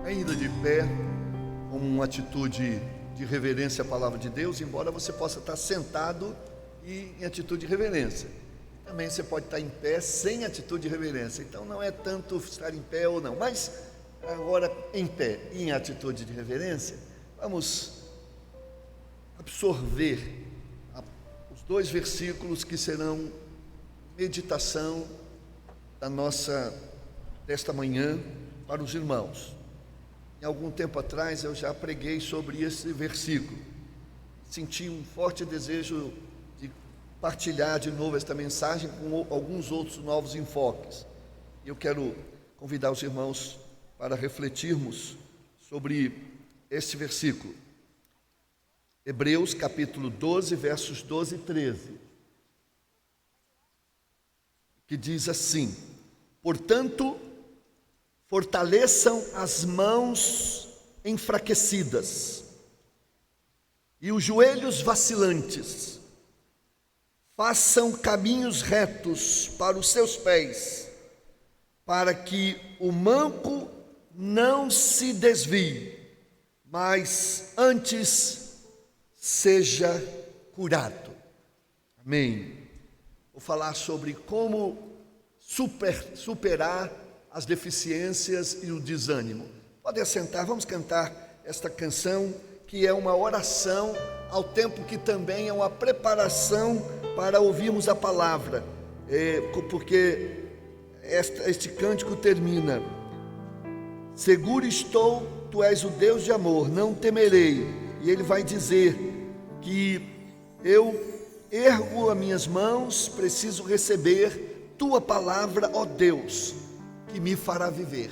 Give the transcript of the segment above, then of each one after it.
ainda de pé, como uma atitude de reverência à palavra de Deus, embora você possa estar sentado e em atitude de reverência. Também você pode estar em pé sem atitude de reverência. Então não é tanto estar em pé ou não, mas agora em pé e em atitude de reverência, vamos absorver os 2 versículos que serão meditação desta manhã para os irmãos. Em algum tempo atrás eu já preguei sobre esse versículo. Senti um forte desejo de partilhar de novo esta mensagem com alguns outros novos enfoques. Eu quero convidar os irmãos para refletirmos sobre este versículo. Hebreus capítulo 12, versos 12 e 13. Que diz assim: portanto, fortaleçam as mãos enfraquecidas e os joelhos vacilantes, façam caminhos retos para os seus pés, para que o manco não se desvie, mas antes seja curado. Amém. Vou falar sobre como superar as deficiências e o desânimo. Pode assentar, vamos cantar esta canção, que é uma oração, ao tempo que também é uma preparação para ouvirmos a palavra, porque este cântico termina: seguro estou, tu és o Deus de amor, não temerei. E ele vai dizer que eu ergo as minhas mãos, preciso receber tua palavra, ó Deus, que me fará viver.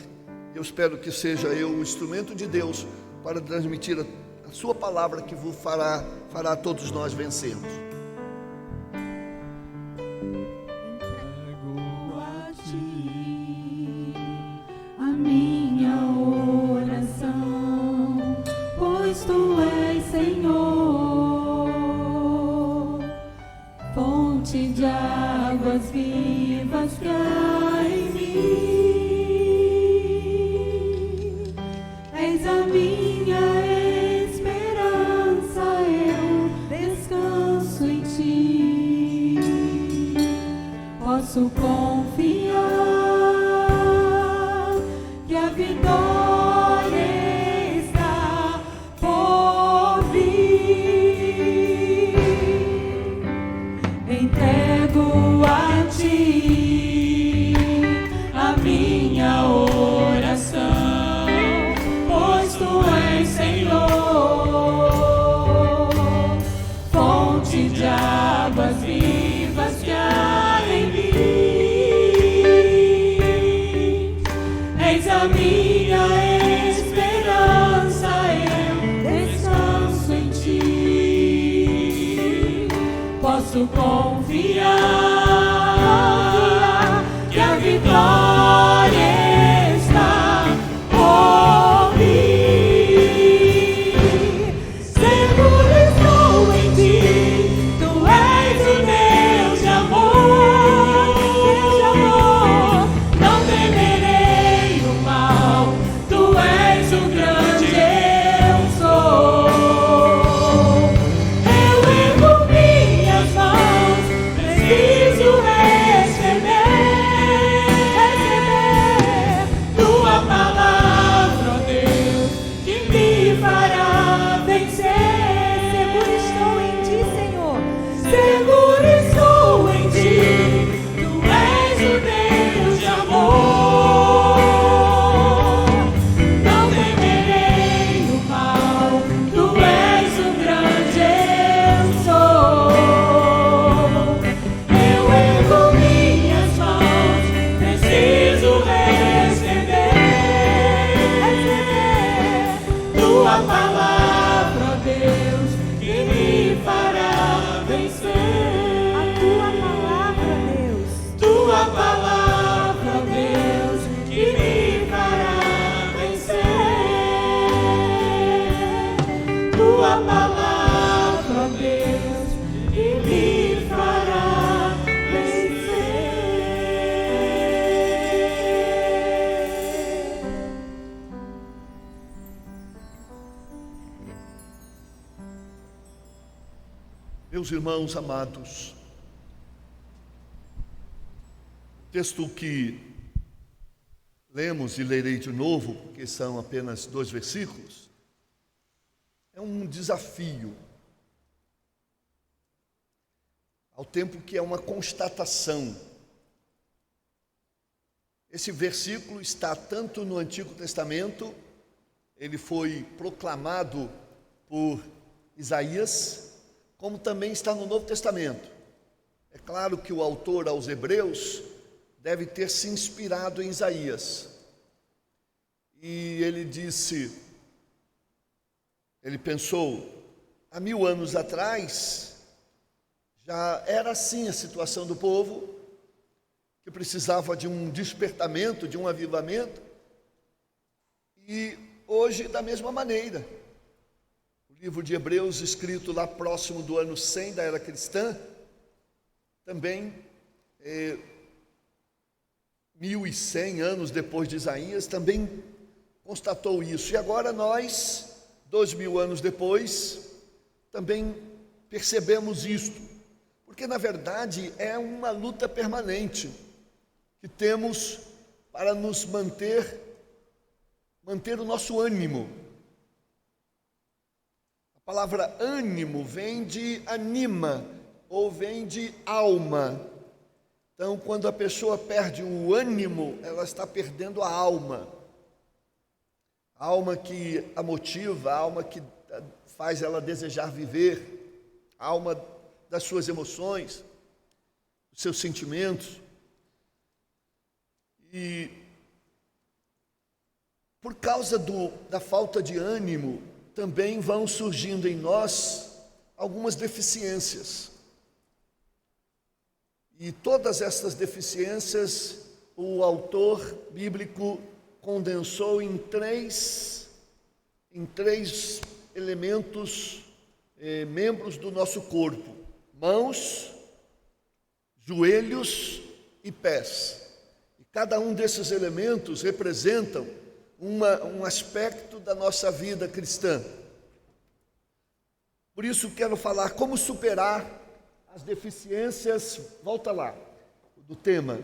Eu espero que seja eu o instrumento de Deus para transmitir a sua palavra, que vos fará todos nós vencermos. Entrego a ti a minha oração, pois tu és Senhor, fonte de águas vivas que há em mim. És a minha esperança, eu descanso em ti. Posso confiar que a vitória está por vir. Entrego a ti a minha oração, pois tu és Senhor, fonte de águas vivas que há em mim. És a minha esperança, eu descanso em ti. Posso confiar que a vitória está por vir. Seguro estou em ti, tu és o Deus de amor. Não temerei o mal, tu és o grande eu sou. Eu ergo minhas mãos, preciso receber Meus irmãos amados, o texto que lemos e lerei de novo, porque são apenas 2 versículos, é um desafio, ao tempo que é uma constatação. Esse versículo está tanto no Antigo Testamento, ele foi proclamado por Isaías, como também está no Novo Testamento. É claro que o autor aos Hebreus deve ter se inspirado em Isaías. E ele pensou, há 1000 anos atrás, já era assim a situação do povo, que precisava de um despertamento, de um avivamento, e hoje da mesma maneira. O livro de Hebreus, escrito lá próximo do ano 100 da era cristã, também 1100 anos depois de Isaías, também constatou isso. E agora nós, 2000 anos depois, também percebemos isto. Porque na verdade é uma luta permanente que temos para nos manter o nosso ânimo. A palavra ânimo vem de anima, ou vem de alma. Então, quando a pessoa perde o ânimo, ela está perdendo a alma. A alma que a motiva, a alma que faz ela desejar viver, a alma das suas emoções, dos seus sentimentos. E por causa da falta de ânimo, também vão surgindo em nós algumas deficiências. E todas essas deficiências, o autor bíblico condensou em três elementos, membros do nosso corpo: mãos, joelhos e pés. E cada um desses elementos representam um aspecto da nossa vida cristã. Por isso quero falar como superar as deficiências, volta lá, do tema,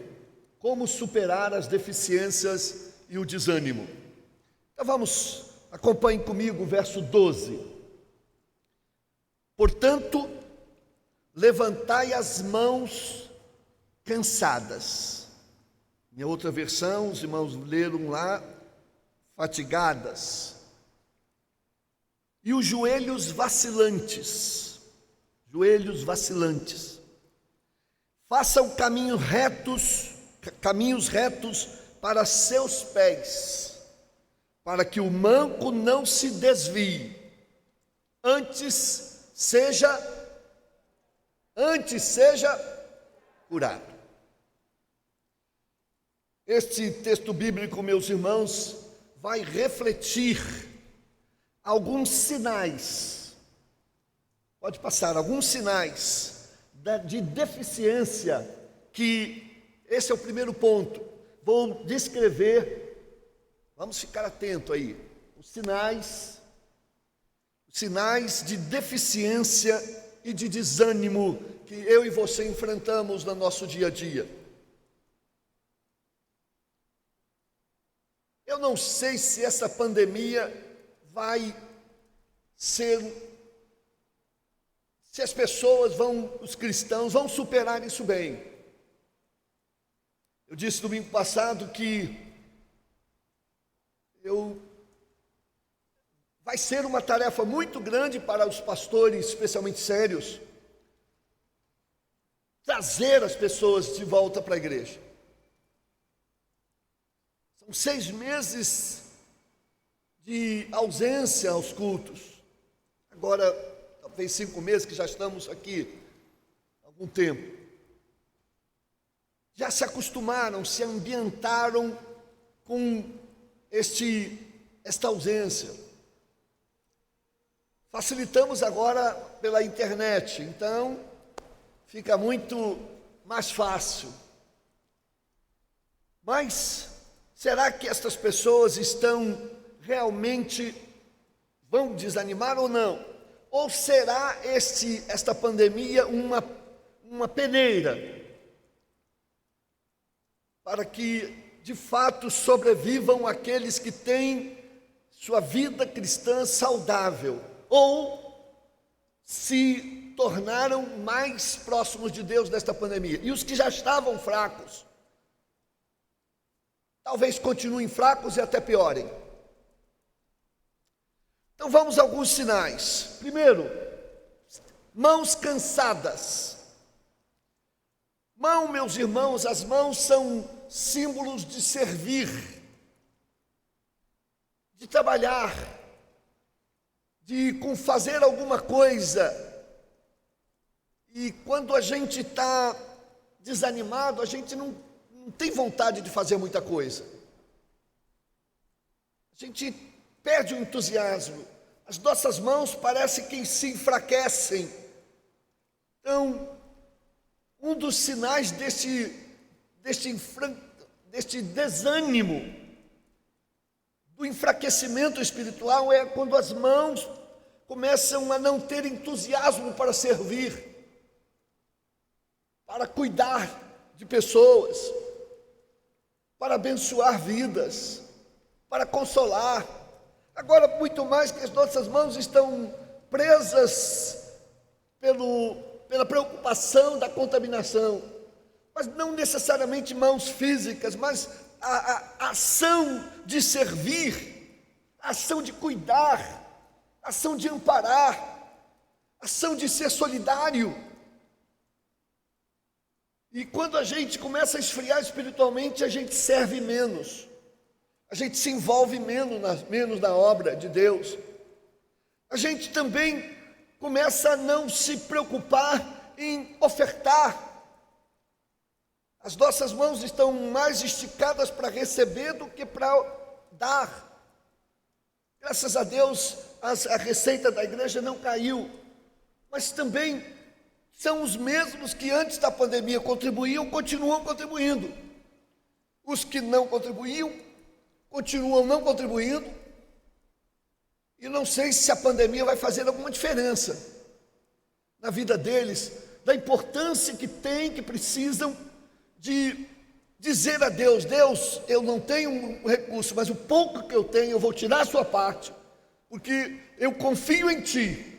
como superar as deficiências e o desânimo. Então acompanhem comigo o verso 12. Portanto, levantai as mãos cansadas. Em outra versão, os irmãos leram lá, fatigadas, e os joelhos vacilantes, façam caminhos retos para seus pés, para que o manco não se desvie, antes seja curado. Este texto bíblico, meus irmãos, vai refletir alguns sinais, pode passar, alguns sinais de deficiência, que esse é o primeiro ponto. Vou descrever, vamos ficar atento aí, os sinais de deficiência e de desânimo que eu e você enfrentamos no nosso dia a dia. Eu não sei se essa pandemia se as pessoas os cristãos vão superar isso bem. Eu disse domingo passado que vai ser uma tarefa muito grande para os pastores, especialmente sérios, trazer as pessoas de volta para a igreja. São 6 meses de ausência aos cultos. Agora, talvez 5 meses que já estamos aqui há algum tempo. Já se acostumaram, se ambientaram com esta ausência. Facilitamos agora pela internet, então fica muito mais fácil. Mas será que estas pessoas vão desanimar ou não? ou será esta pandemia uma peneira para que de fato sobrevivam aqueles que têm sua vida cristã saudável, ou se tornaram mais próximos de Deus nesta pandemia? E os que já estavam fracos, talvez continuem fracos e até piorem. Então vamos a alguns sinais. Primeiro, mãos cansadas. Mão, meus irmãos, as mãos são símbolos de servir, de trabalhar, de fazer alguma coisa. E quando a gente está desanimado, a gente não tem vontade de fazer muita coisa. A gente perde o entusiasmo. As nossas mãos parecem que se enfraquecem. Então, um dos sinais deste desânimo, do enfraquecimento espiritual, é quando as mãos começam a não ter entusiasmo para servir, para cuidar de pessoas, para abençoar vidas, para consolar. Agora, muito mais que as nossas mãos estão presas pela preocupação da contaminação, mas não necessariamente mãos físicas, mas a ação de servir, a ação de cuidar, a ação de amparar, a ação de ser solidário. E quando a gente começa a esfriar espiritualmente, a gente serve menos, a gente se envolve menos na obra de Deus. A gente também começa a não se preocupar em ofertar. As nossas mãos estão mais esticadas para receber do que para dar. Graças a Deus, a receita da igreja não caiu, mas também são os mesmos que antes da pandemia contribuíam, continuam contribuindo. Os que não contribuíam, continuam não contribuindo, e não sei se a pandemia vai fazer alguma diferença na vida deles, da importância que tem, que precisam de dizer a Deus: Deus, eu não tenho um recurso, mas o pouco que eu tenho, eu vou tirar a sua parte, porque eu confio em Ti.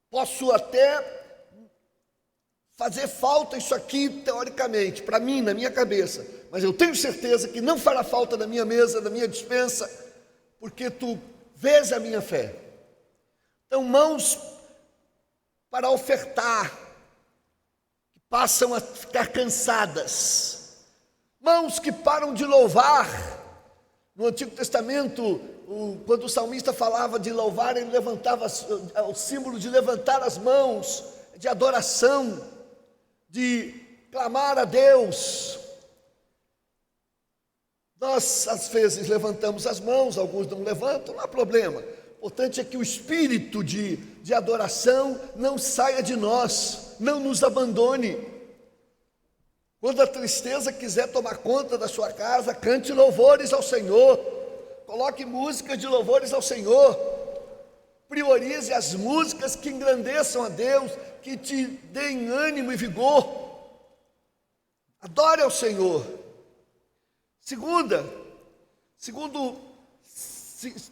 Posso até fazer falta isso aqui, teoricamente, para mim, na minha cabeça, mas eu tenho certeza que não fará falta na minha mesa, na minha despensa, porque Tu vês a minha fé. Então, mãos para ofertar, que passam a ficar cansadas, mãos que param de louvar. No Antigo Testamento, quando o salmista falava de louvar, ele levantava o símbolo de levantar as mãos, de adoração, de clamar a Deus. Nós, às vezes, levantamos as mãos, alguns não levantam, não há problema. O importante é que o espírito de adoração não saia de nós, não nos abandone. Quando a tristeza quiser tomar conta da sua casa, cante louvores ao Senhor, coloque músicas de louvores ao Senhor, priorize as músicas que engrandeçam a Deus, que te deem ânimo e vigor. Adore ao Senhor.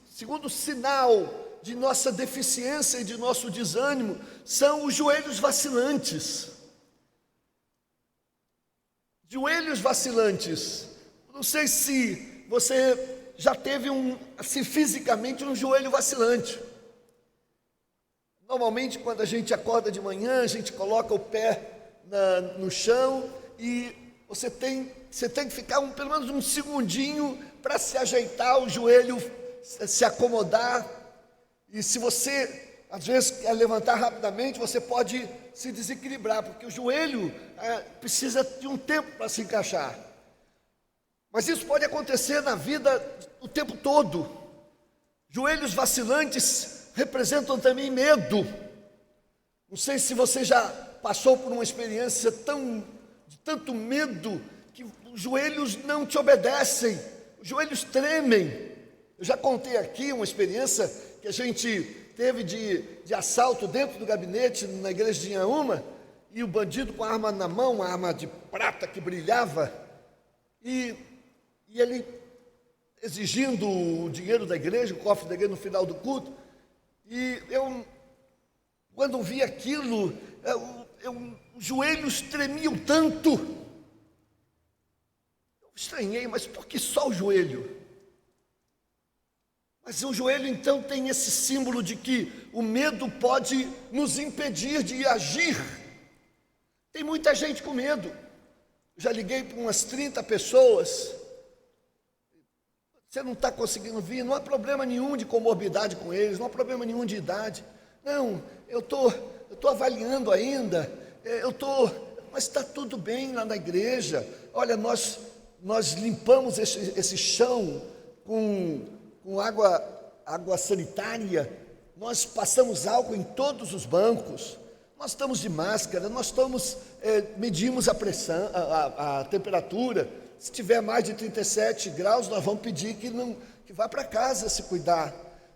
Segundo sinal de nossa deficiência e de nosso desânimo, são os joelhos vacilantes. Joelhos vacilantes. Não sei se você já teve fisicamente um joelho vacilante. Normalmente, quando a gente acorda de manhã, a gente coloca o pé no chão e você tem que ficar pelo menos um segundinho para se ajeitar, o joelho se acomodar. E se você, às vezes, quer levantar rapidamente, você pode se desequilibrar, porque o joelho precisa de um tempo para se encaixar. Mas isso pode acontecer na vida o tempo todo. Joelhos vacilantes representam também medo. Não sei se você já passou por uma experiência de tanto medo, que os joelhos não te obedecem, os joelhos tremem. Eu já contei aqui uma experiência que a gente teve de assalto dentro do gabinete na igreja de Inhaúma, e o bandido com a arma na mão, uma arma de prata que brilhava, e ele exigindo o dinheiro da igreja, o cofre da igreja no final do culto. E eu, quando vi aquilo, os joelhos tremiam tanto. Eu estranhei, mas por que só o joelho? Mas o joelho então tem esse símbolo de que o medo pode nos impedir de agir. Tem muita gente com medo. Já liguei para umas 30 pessoas. Você não está conseguindo vir, não há problema nenhum de comorbidade com eles, não há problema nenhum de idade. Não, eu tô avaliando ainda, mas está tudo bem lá na igreja. Olha, nós limpamos esse chão com água sanitária, nós passamos álcool em todos os bancos, nós estamos de máscara, medimos a pressão, a temperatura. Se tiver mais de 37 graus, nós vamos pedir que vá para casa se cuidar.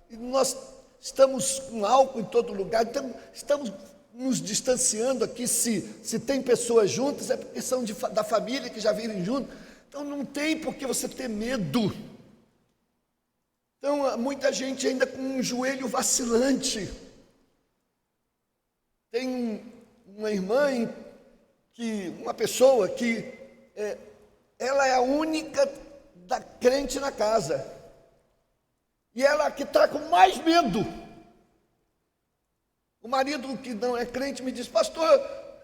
E nós estamos com álcool em todo lugar, então estamos nos distanciando aqui. Se tem pessoas juntas, é porque são da família que já vivem juntos. Então não tem por que você ter medo. Então muita gente ainda com um joelho vacilante. Tem uma pessoa que ela é a única da crente na casa. E ela que está com mais medo. O marido que não é crente me diz: pastor,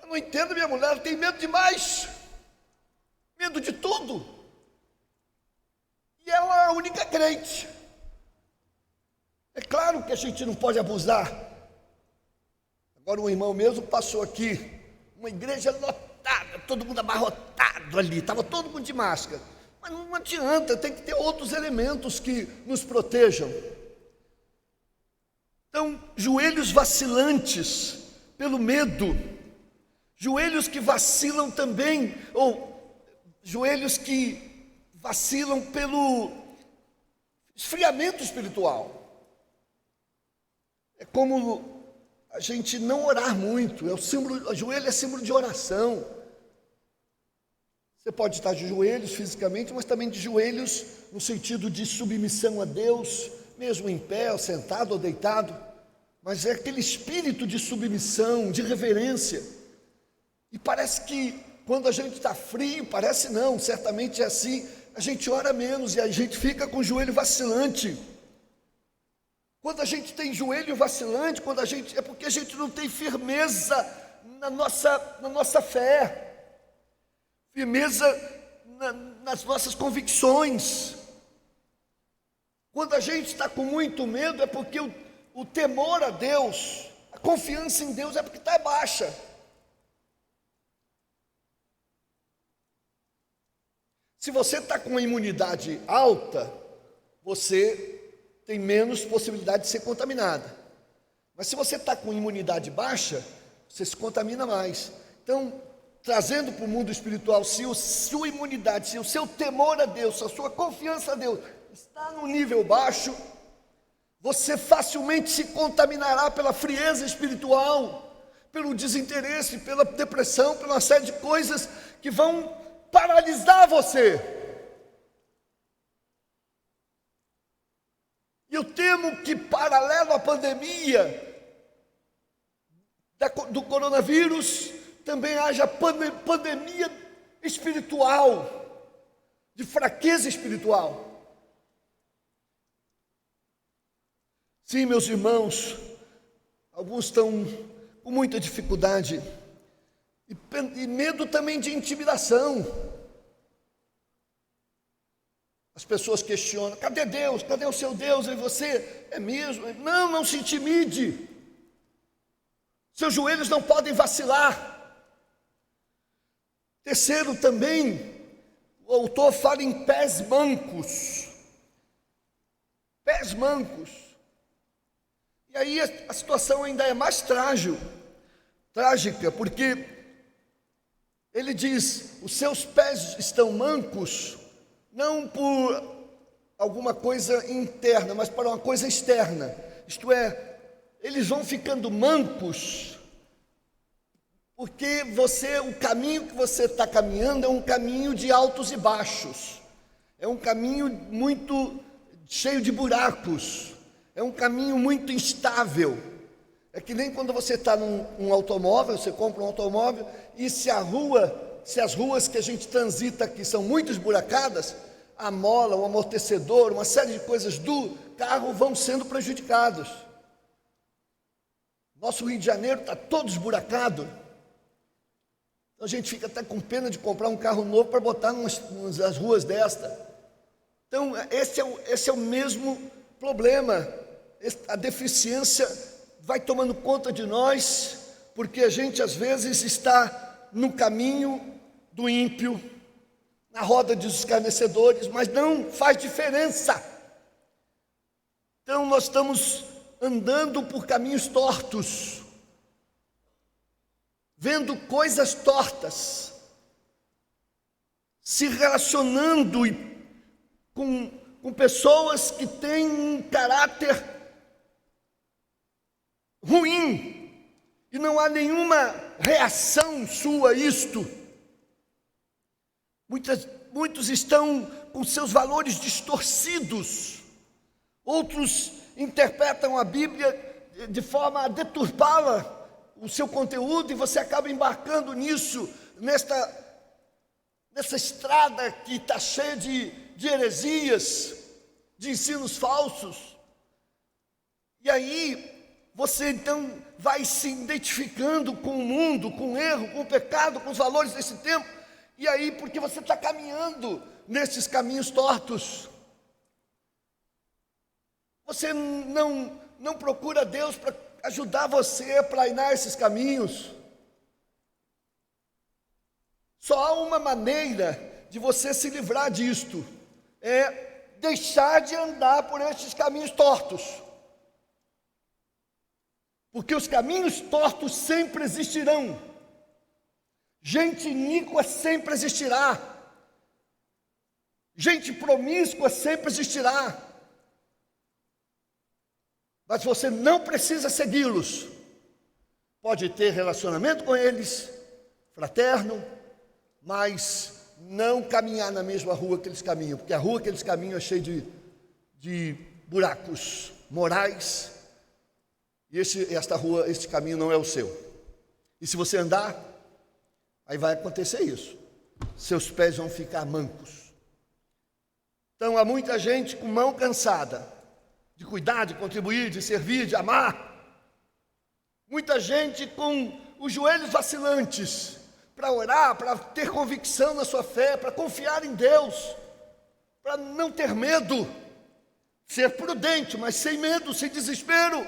eu não entendo minha mulher, ela tem medo demais. Medo de tudo. E ela é a única crente. É claro que a gente não pode abusar. Agora um irmão mesmo passou aqui, uma igreja lotada, todo mundo abarrotado ali, estava todo mundo de máscara. Mas não adianta, tem que ter outros elementos que nos protejam. Então, joelhos vacilantes pelo medo, joelhos que vacilam também, ou joelhos que vacilam pelo esfriamento espiritual. É como a gente não orar muito, o joelho é símbolo de oração. Você pode estar de joelhos fisicamente, mas também de joelhos no sentido de submissão a Deus, mesmo em pé, ou sentado ou deitado. Mas é aquele espírito de submissão, de reverência. E parece que quando a gente está frio, parece não, certamente é assim, a gente ora menos e a gente fica com o joelho vacilante. Quando a gente tem joelho vacilante, é porque a gente não tem firmeza na nossa fé, firmeza nas nossas convicções. Quando a gente está com muito medo, é porque o temor a Deus, a confiança em Deus é porque está baixa. Se você está com uma imunidade alta, você tem menos possibilidade de ser contaminada. Mas se você está com imunidade baixa, você se contamina mais. Então, trazendo para o mundo espiritual, se a sua imunidade, se o seu temor a Deus, se a sua confiança a Deus está num nível baixo, você facilmente se contaminará pela frieza espiritual, pelo desinteresse, pela depressão, pela uma série de coisas que vão paralisar você. E eu temo que, paralelo à pandemia do coronavírus, também haja pandemia espiritual, de fraqueza espiritual. Sim, meus irmãos, alguns estão com muita dificuldade, e medo também de intimidação. As pessoas questionam: cadê Deus? Cadê o seu Deus? E você é mesmo? Não se intimide. Seus joelhos não podem vacilar. Terceiro também, o autor fala em pés mancos. Pés mancos. E aí a situação ainda é mais trágica, porque ele diz: os seus pés estão mancos, não por alguma coisa interna, mas para uma coisa externa. Isto é, eles vão ficando mancos, porque o caminho que você está caminhando é um caminho de altos e baixos, é um caminho muito cheio de buracos, é um caminho muito instável. É que nem quando você está num automóvel, você compra um automóvel, e se as ruas que a gente transita aqui são muito esburacadas, a mola, o amortecedor, uma série de coisas do carro vão sendo prejudicados. Nosso Rio de Janeiro está todo esburacado. Então a gente fica até com pena de comprar um carro novo para botar nas ruas desta. Então esse é o mesmo problema. A deficiência vai tomando conta de nós, porque a gente às vezes está no caminho do ímpio, na roda dos escarnecedores, mas não faz diferença. Então nós estamos andando por caminhos tortos, vendo coisas tortas, se relacionando com pessoas que têm um caráter ruim, e não há nenhuma reação sua a isto. Muitos estão com seus valores distorcidos, outros interpretam a Bíblia de forma a deturpá-la, o seu conteúdo, e você acaba embarcando nisso, nessa estrada que está cheia de heresias, de ensinos falsos. E aí você então vai se identificando com o mundo, com o erro, com o pecado, com os valores desse tempo. E aí, porque você está caminhando nesses caminhos tortos, você não procura Deus para ajudar você a planear esses caminhos. Só há uma maneira de você se livrar disto, é deixar de andar por esses caminhos tortos. Porque os caminhos tortos sempre existirão. Gente iníqua sempre existirá. Gente promíscua sempre existirá. Mas você não precisa segui-los. Pode ter relacionamento com eles, fraterno, mas não caminhar na mesma rua que eles caminham, porque a rua que eles caminham é cheia de buracos morais, e este caminho não é o seu. E se você andar, aí vai acontecer isso, seus pés vão ficar mancos. Então há muita gente com mão cansada de cuidar, de contribuir, de servir, de amar. Muita gente com os joelhos vacilantes para orar, para ter convicção na sua fé, para confiar em Deus, para não ter medo, ser prudente, mas sem medo, sem desespero,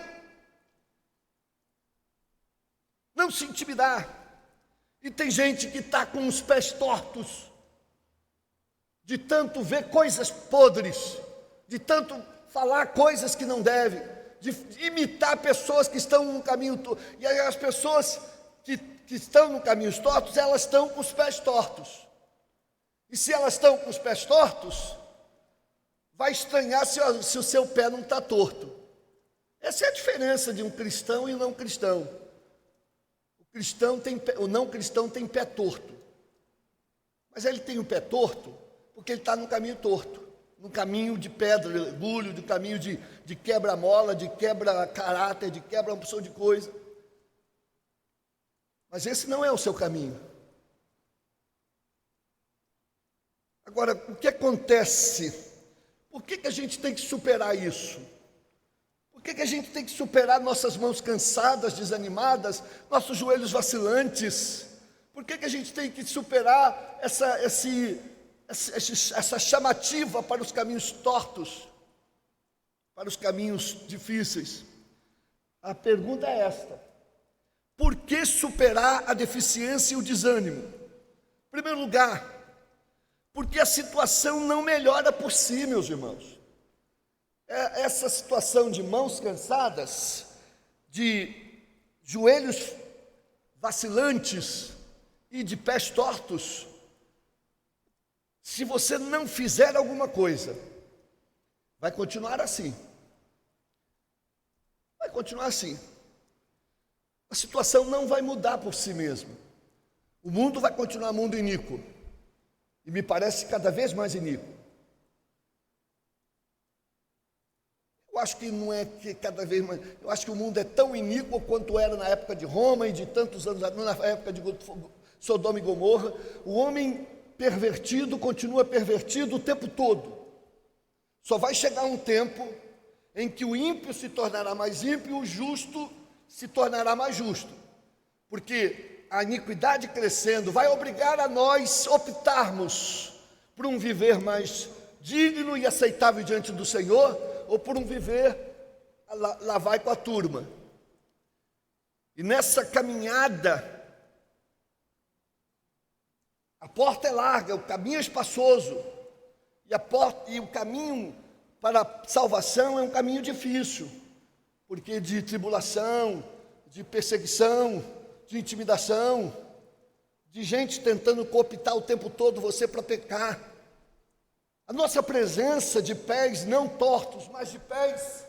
não se intimidar. E tem gente que está com os pés tortos, de tanto ver coisas podres, de tanto falar coisas que não deve, de imitar pessoas que estão no caminho torto. E aí as pessoas que estão no caminho tortos, elas estão com os pés tortos. E se elas estão com os pés tortos, vai estranhar se o seu pé não está torto. Essa é a diferença de um cristão e um não cristão. O não cristão tem pé torto, mas ele tem o pé torto porque ele está no caminho torto, no caminho de pedra, de orgulho, no caminho de quebra-mola, de quebra-caráter, de quebra uma porção de coisa. Mas esse não é o seu caminho. Agora, o que acontece? Por que a gente tem que superar isso? Por que a gente tem que superar nossas mãos cansadas, desanimadas, nossos joelhos vacilantes? Por que a gente tem que superar essa chamativa para os caminhos tortos, para os caminhos difíceis? A pergunta é esta: por que superar a deficiência e o desânimo? Em primeiro lugar, porque a situação não melhora por si, meus irmãos. Essa situação de mãos cansadas, de joelhos vacilantes e de pés tortos, se você não fizer alguma coisa, vai continuar assim. Vai continuar assim. A situação não vai mudar por si mesma. O mundo vai continuar mundo iníquo. E me parece cada vez mais iníquo. Eu acho que não é que cada vez mais... Eu acho que o mundo é tão iníquo quanto era na época de Roma e de tantos anos, na época de Sodoma e Gomorra. O homem pervertido continua pervertido o tempo todo. Só vai chegar um tempo em que o ímpio se tornará mais ímpio e o justo se tornará mais justo. Porque a iniquidade crescendo vai obrigar a nós optarmos por um viver mais digno e aceitável diante do Senhor, ou por um viver lá vai com a turma. E nessa caminhada, a porta é larga, o caminho é espaçoso, e o caminho para a salvação é um caminho difícil, porque de tribulação, de perseguição, de intimidação, de gente tentando cooptar o tempo todo você para pecar. A nossa presença de pés não tortos, mas de pés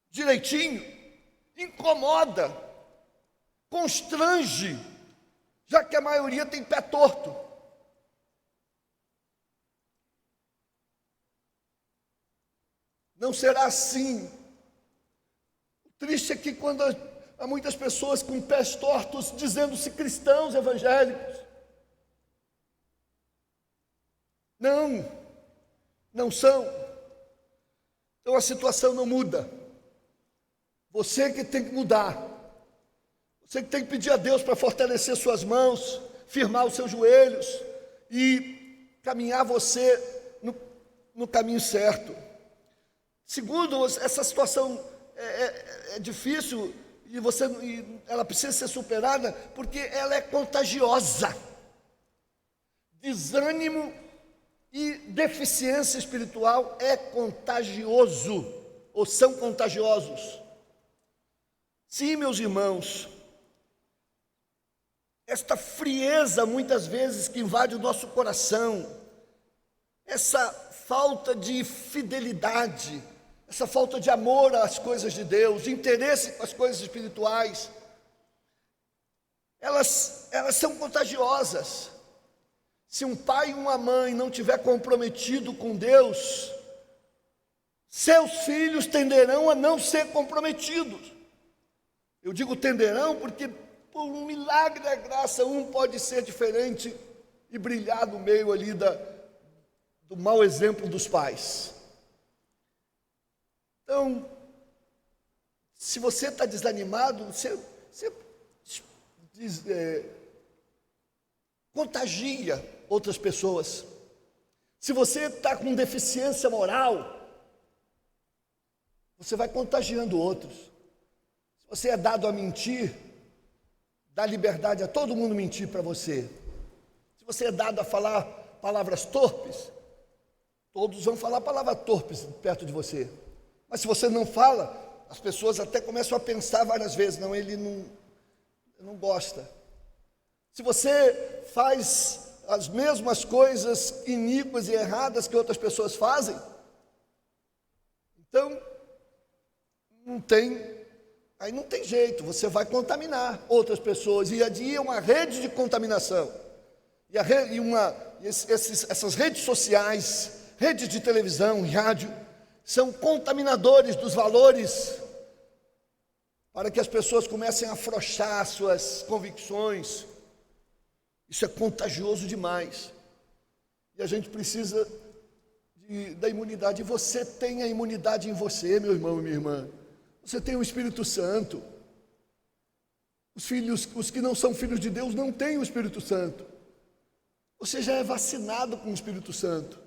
direitinho, incomoda, constrange, já que a maioria tem pé torto. Não será assim. O triste é que quando há muitas pessoas com pés tortos dizendo-se cristãos evangélicos. Não são. Então a situação não muda. Você que tem que mudar. Você que tem que pedir a Deus para fortalecer suas mãos, firmar os seus joelhos e caminhar você no caminho certo. Segundo, essa situação é difícil e ela precisa ser superada porque ela é contagiosa. Desânimo e deficiência espiritual é contagioso, ou são contagiosos. Sim, meus irmãos, esta frieza muitas vezes que invade o nosso coração, essa falta de fidelidade, essa falta de amor às coisas de Deus, de interesse com as coisas espirituais, elas são contagiosas. Se um pai e uma mãe não estiver comprometido com Deus, seus filhos tenderão a não ser comprometidos. Eu digo tenderão porque por um milagre da graça um pode ser diferente e brilhar no meio ali do mau exemplo dos pais. Então, se você está desanimado, você contagia outras pessoas. Se você está com deficiência moral, você vai contagiando outros. Se você é dado a mentir, dá liberdade a todo mundo mentir para você. Se você é dado a falar palavras torpes, todos vão falar palavras torpes perto de você. Mas se você não fala, as pessoas até começam a pensar várias vezes, não, ele não gosta. Se você faz as mesmas coisas iníquas e erradas que outras pessoas fazem, então aí não tem jeito, você vai contaminar outras pessoas, e ali é uma rede de contaminação. Essas redes sociais, redes de televisão, rádio, são contaminadores dos valores para que as pessoas comecem a afrouxar suas convicções. Isso é contagioso demais. E a gente precisa da imunidade. E você tem a imunidade em você, meu irmão e minha irmã. Você tem o Espírito Santo. Os que não são filhos de Deus não têm o Espírito Santo. Você já é vacinado com o Espírito Santo.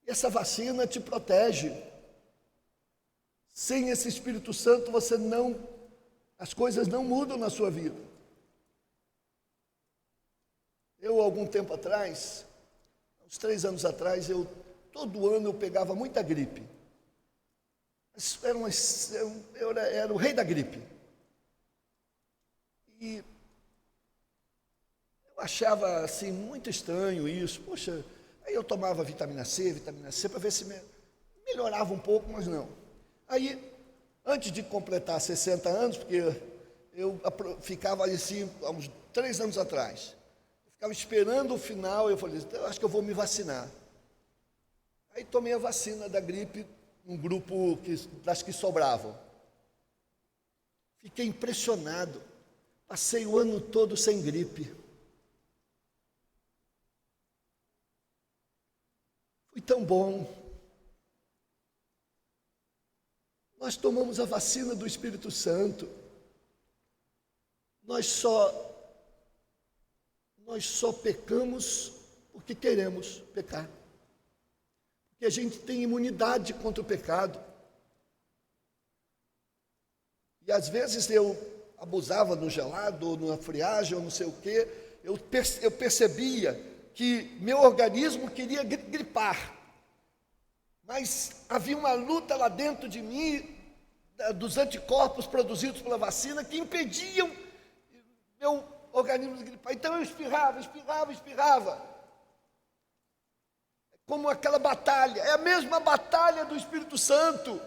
E essa vacina te protege. Sem esse Espírito Santo, as coisas não mudam na sua vida. Eu, algum tempo atrás, uns 3 anos atrás, todo ano eu pegava muita gripe. Eu era o rei da gripe. E eu achava assim muito estranho isso. Poxa, aí eu tomava vitamina C para ver se melhorava um pouco, mas não. Aí, antes de completar 60 anos, porque eu ficava assim, há uns 3 anos atrás, eu ficava esperando o final, eu falei, eu acho que eu vou me vacinar. Aí tomei a vacina da gripe, um grupo das que sobravam. Fiquei impressionado, passei o ano todo sem gripe. Foi tão bom. Nós tomamos a vacina do Espírito Santo. Nós só pecamos porque queremos pecar. Porque a gente tem imunidade contra o pecado. E às vezes eu abusava no gelado, ou na friagem, ou não sei o quê. Eu percebia que meu organismo queria gripar. Mas havia uma luta lá dentro de mim, dos anticorpos produzidos pela vacina, que impediam meu organismo de gripar. Então eu espirrava. Como aquela batalha, é a mesma batalha do Espírito Santo.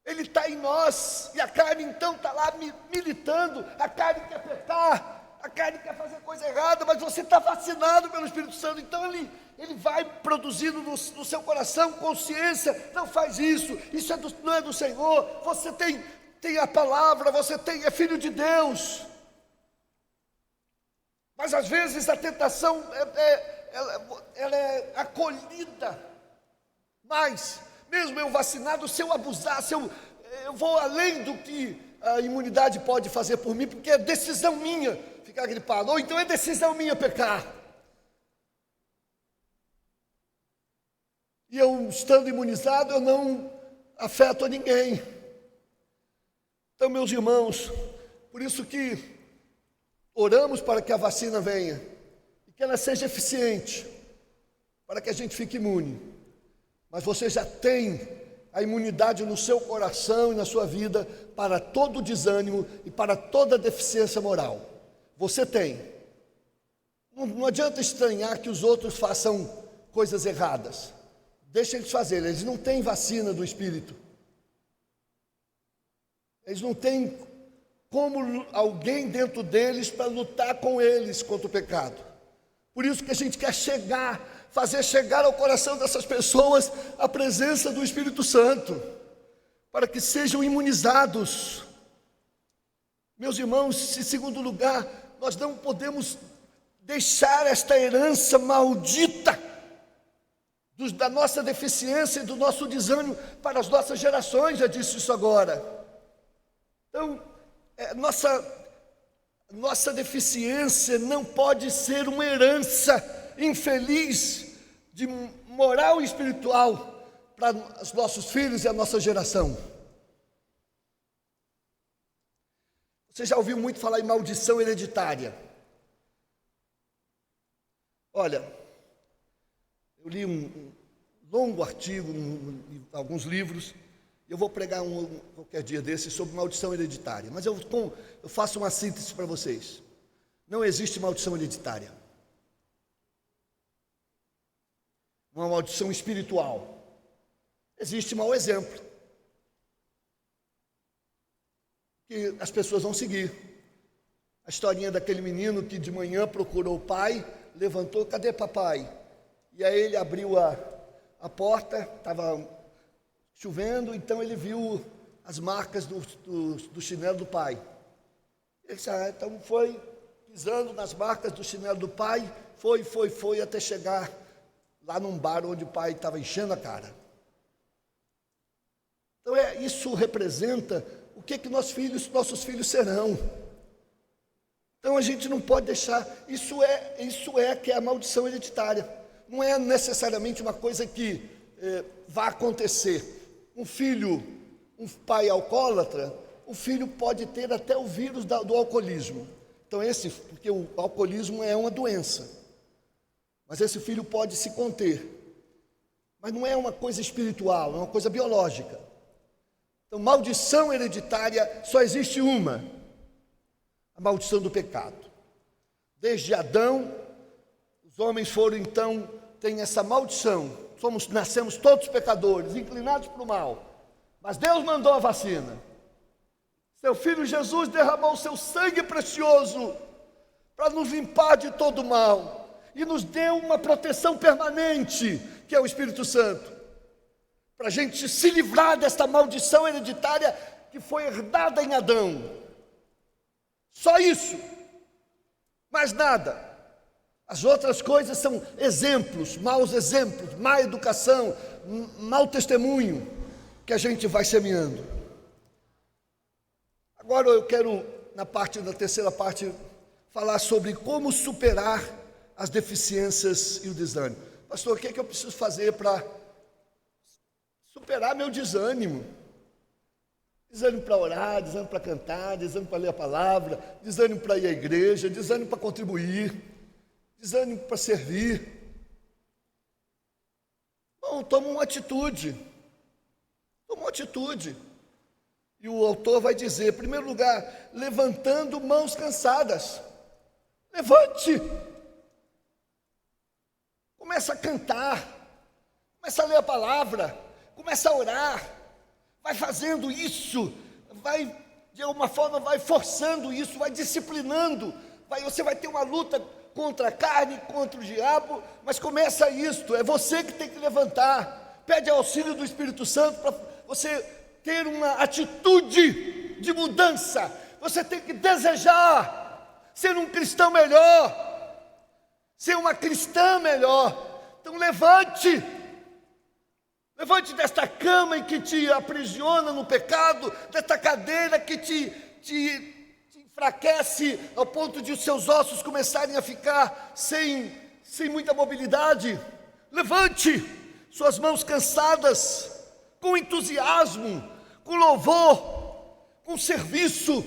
Ele está em nós, e a carne então está lá militando, a carne quer pecar, a carne quer fazer coisa errada, mas você está vacinado pelo Espírito Santo, então ele vai produzindo no seu coração consciência, não faz isso não é do Senhor, você tem a palavra, é filho de Deus. Mas às vezes a tentação ela é acolhida, mas mesmo eu vacinado, se eu abusar, eu vou além do que a imunidade pode fazer por mim, porque é decisão minha ficar gripado, ou então é decisão minha pecar. E eu, estando imunizado, eu não afeto a ninguém. Então, meus irmãos, por isso que oramos para que a vacina venha, e que ela seja eficiente, para que a gente fique imune. Mas você já tem a imunidade no seu coração e na sua vida para todo desânimo e para toda deficiência moral. Você tem. Não adianta estranhar que os outros façam coisas erradas. Deixa eles fazerem. Eles não têm vacina do Espírito. Eles não têm como alguém dentro deles para lutar com eles contra o pecado. Por isso que a gente quer fazer chegar ao coração dessas pessoas a presença do Espírito Santo, para que sejam imunizados. Meus irmãos, em segundo lugar, nós não podemos deixar esta herança maldita da nossa deficiência e do nosso desânimo para as nossas gerações, já disse isso agora. Então, nossa deficiência não pode ser uma herança infeliz de moral e espiritual para os nossos filhos e a nossa geração. Você já ouviu muito falar em maldição hereditária? Olha, eu li um longo artigo, alguns livros, eu vou pregar qualquer dia desses sobre maldição hereditária, mas eu faço uma síntese para vocês. Não existe maldição hereditária. Uma maldição espiritual. Existe mau exemplo, que as pessoas vão seguir. A historinha daquele menino que de manhã procurou o pai, levantou, cadê papai? E aí ele abriu a porta, estava chovendo, então ele viu as marcas do chinelo do pai. Ele disse, então foi pisando nas marcas do chinelo do pai, foi até chegar lá num bar onde o pai estava enchendo a cara. Então isso representa o que nossos filhos serão. Então a gente não pode deixar, isso é que é a maldição hereditária. Não é necessariamente uma coisa que vai acontecer. Um pai alcoólatra, o filho pode ter até o vírus do alcoolismo. Então porque o alcoolismo é uma doença. Mas esse filho pode se conter. Mas não é uma coisa espiritual, é uma coisa biológica. Então, maldição hereditária só existe uma: a maldição do pecado. Desde Adão, os homens têm essa maldição, nascemos todos pecadores, inclinados para o mal. Mas Deus mandou a vacina. Seu Filho Jesus derramou o seu sangue precioso para nos limpar de todo mal e nos deu uma proteção permanente, que é o Espírito Santo, para a gente se livrar desta maldição hereditária que foi herdada em Adão. Só isso, mais nada. As outras coisas são exemplos, maus exemplos, má educação, mau testemunho que a gente vai semeando. Agora eu quero, na terceira parte, falar sobre como superar as deficiências e o desânimo. Pastor, o que é que eu preciso fazer para superar meu desânimo? Desânimo para orar, desânimo para cantar, desânimo para ler a palavra, desânimo para ir à igreja, desânimo para contribuir, desânimo para servir. Bom, toma uma atitude. E o autor vai dizer, em primeiro lugar, levantando mãos cansadas. Levante. Começa a cantar, começa a ler a palavra, começa a orar. Vai fazendo isso, vai, de alguma forma, vai forçando isso, vai disciplinando. Você vai ter uma luta contra a carne, contra o diabo, mas começa isto, é você que tem que levantar. Pede auxílio do Espírito Santo para você ter uma atitude de mudança. Você tem que desejar ser um cristão melhor, ser uma cristã melhor. Então levante desta cama em que te aprisiona no pecado, desta cadeira que te enfraquece ao ponto de os seus ossos começarem a ficar sem muita mobilidade. Levante suas mãos cansadas, com entusiasmo, com louvor, com serviço,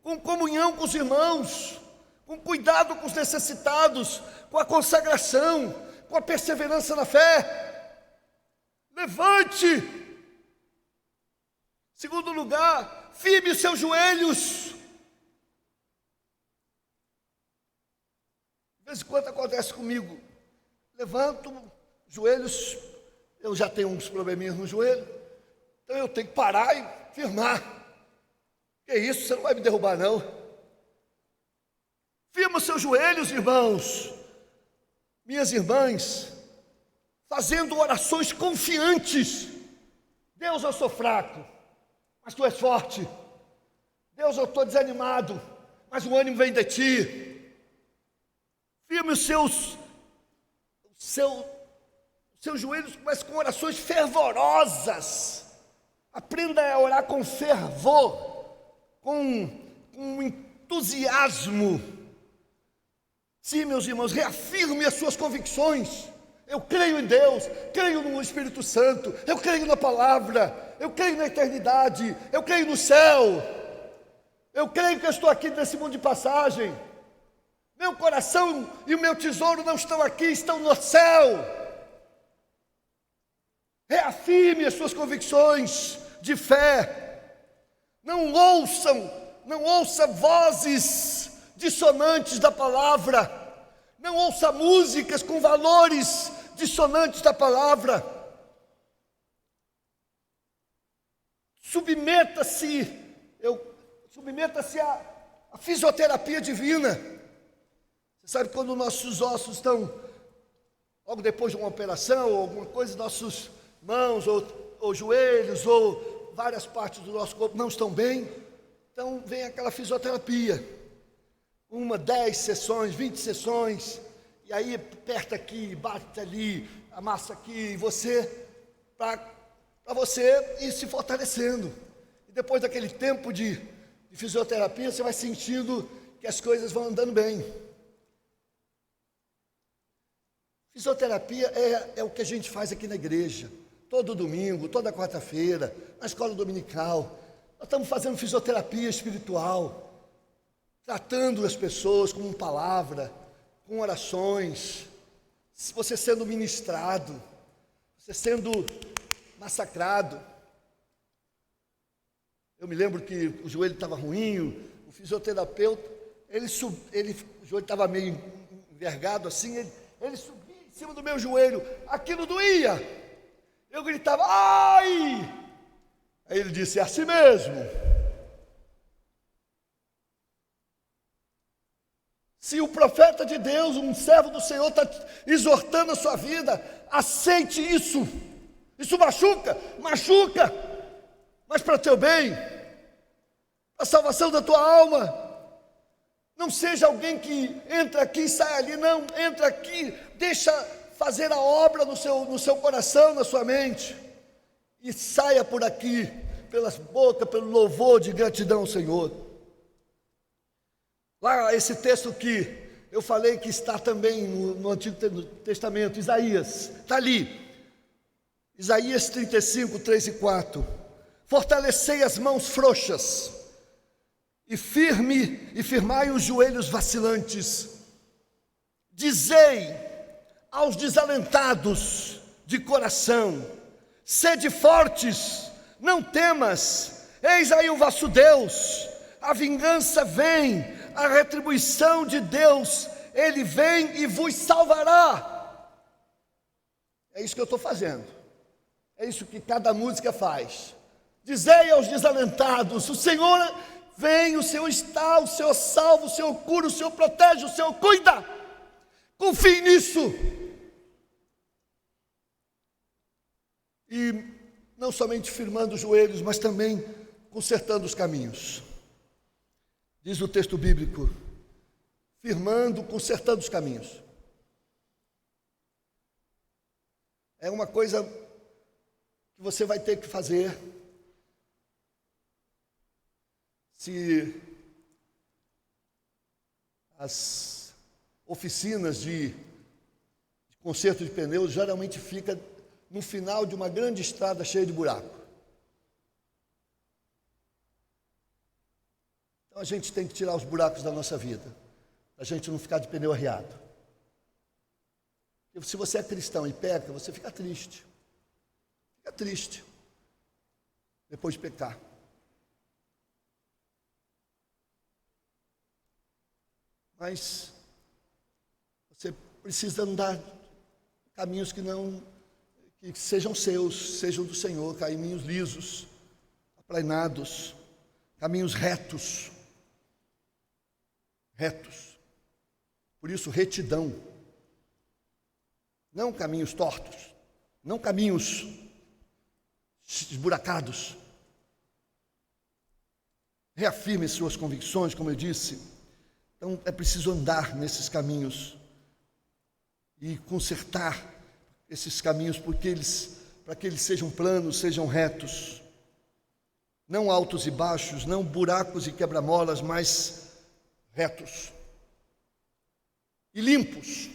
com comunhão com os irmãos, com cuidado com os necessitados, com a consagração, com a perseverança na fé. Levante. Segundo lugar, firme os seus joelhos. De vez em quando acontece comigo. Levanto, joelhos, eu já tenho uns probleminhas no joelho, então eu tenho que parar e firmar. Que isso, você não vai me derrubar não. Firma os seus joelhos, irmãos, minhas irmãs, fazendo orações confiantes. Deus, eu sou fraco, mas Tu és forte. Deus, eu estou desanimado, mas o ânimo vem de Ti. Firme os seus joelhos, mas com orações fervorosas. Aprenda a orar com fervor, com entusiasmo. Sim, meus irmãos, reafirme as suas convicções. Eu creio em Deus, creio no Espírito Santo, eu creio na palavra, eu creio na eternidade, eu creio no céu, eu creio que eu estou aqui nesse mundo de passagem. Meu coração e o meu tesouro não estão aqui, estão no céu. Reafirme as suas convicções de fé. Não ouça vozes dissonantes da palavra. Não ouça músicas com valores dissonantes da palavra. Submeta-se à fisioterapia divina. Você sabe quando nossos ossos estão, logo depois de uma operação ou alguma coisa, nossas mãos ou joelhos ou várias partes do nosso corpo não estão bem, então vem aquela fisioterapia. 10 sessões, 20 sessões, e aí aperta aqui, bate ali, amassa aqui, para você ir se fortalecendo. E depois daquele tempo de fisioterapia, você vai sentindo que as coisas vão andando bem. Fisioterapia é o que a gente faz aqui na igreja, todo domingo, toda quarta-feira, na escola dominical. Nós estamos fazendo fisioterapia espiritual, tratando as pessoas com palavra, com orações, você sendo ministrado, você sendo massacrado. Eu me lembro que o joelho estava ruim, o fisioterapeuta, o joelho estava meio envergado assim, ele subia e em cima do meu joelho, aquilo doía. Eu gritava, ai! Aí ele disse, é assim mesmo. Se o profeta de Deus, um servo do Senhor, está exortando a sua vida, aceite isso. Isso machuca, mas para teu bem, a salvação da tua alma. Não seja alguém que entra aqui e sai ali, não, entra aqui, deixa fazer a obra no seu coração, na sua mente, e saia por aqui, pelas bocas, pelo louvor de gratidão ao Senhor. Lá, esse texto que eu falei que está também no Antigo Testamento, Isaías, está ali, Isaías 35, 3 e 4, fortalecei as mãos frouxas, e firmai os joelhos vacilantes, dizei aos desalentados de coração, sede fortes, não temas, eis aí o vosso Deus, a vingança vem, a retribuição de Deus, Ele vem e vos salvará. É isso que eu estou fazendo, é isso que cada música faz. Dizei aos desalentados, o Senhor vem, o Senhor está, o Senhor salva, o Senhor cura, o Senhor protege, o Senhor cuida. Confie nisso. E não somente firmando os joelhos, mas também consertando os caminhos. Diz o texto bíblico, firmando, consertando os caminhos. É uma coisa que você vai ter que fazer. Se as oficinas de conserto de pneus geralmente fica no final de uma grande estrada cheia de buraco. Então a gente tem que tirar os buracos da nossa vida, para a gente não ficar de pneu arriado. Se você é cristão e peca, você fica triste. Fica triste depois de pecar. Mas você precisa andar caminhos que sejam seus, sejam do Senhor, caminhos lisos, aplainados, caminhos retos. Por isso, retidão. Não caminhos tortos, não caminhos esburacados. Reafirme suas convicções, como eu disse. Então é preciso andar nesses caminhos e consertar esses caminhos para que eles sejam planos, sejam retos, não altos e baixos, não buracos e quebra-molas, mas retos e limpos.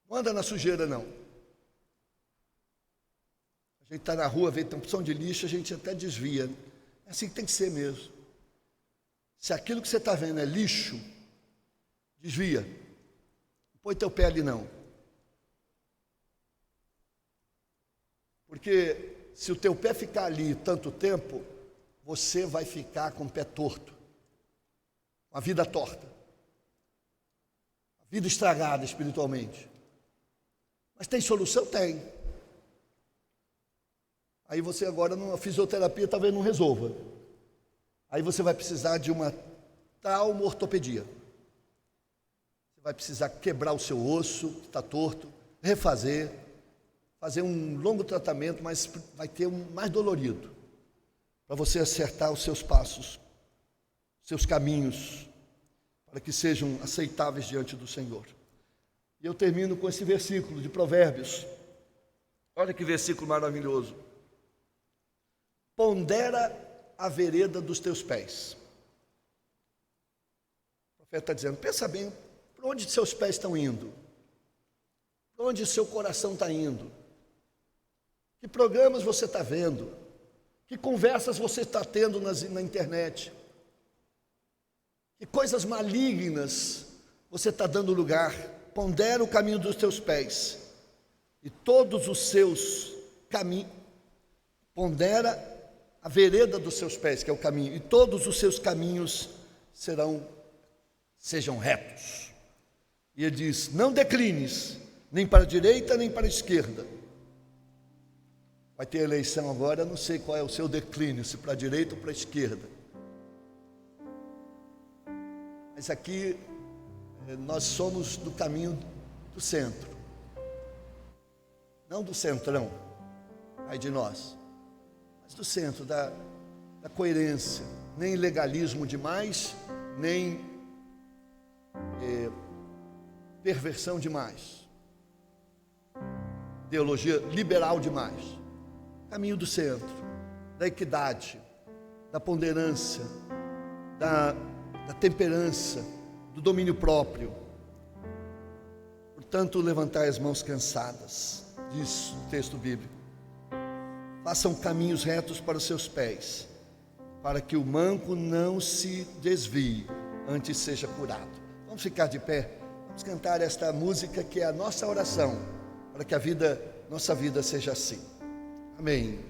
Não anda na sujeira, não. A gente está na rua, vê tampão de lixo, a gente até desvia. É assim que tem que ser mesmo. Se aquilo que você está vendo é lixo, desvia. Não põe teu pé ali, não. Porque se o teu pé ficar ali tanto tempo, você vai ficar com o pé torto. Uma vida torta. Uma vida estragada espiritualmente. Mas tem solução? Tem. Aí você agora, numa fisioterapia, talvez não resolva. Aí você vai precisar de uma traumaortopedia. Você vai precisar quebrar o seu osso, que está torto, refazer, fazer um longo tratamento, mas vai ter um mais dolorido, para você acertar os seus passos, seus caminhos, para que sejam aceitáveis diante do Senhor. E eu termino com esse versículo de Provérbios. Olha que versículo maravilhoso. Pondera a vereda dos teus pés. O profeta está dizendo, pensa bem, para onde seus pés estão indo? Para onde seu coração está indo? Que programas você está vendo? Que conversas você está tendo na internet? Que coisas malignas você está dando lugar? Pondera o caminho dos teus pés e todos os seus caminhos. Pondera a vereda dos seus pés, que é o caminho, e todos os seus caminhos sejam retos. E ele diz: não declines, nem para a direita, nem para a esquerda. Vai ter eleição agora, eu não sei qual é o seu declínio, se para a direita ou para a esquerda. Mas aqui nós somos do caminho do centro, não do centrão, ai de nós, mas do centro, da coerência, nem legalismo demais, nem perversão demais, ideologia liberal demais, caminho do centro, da equidade, da ponderância, da temperança, do domínio próprio. Portanto, levantai as mãos cansadas, diz o texto bíblico. Façam caminhos retos para os seus pés, para que o manco não se desvie, antes seja curado. Vamos ficar de pé, vamos cantar esta música que é a nossa oração, para que nossa vida seja assim. Amém.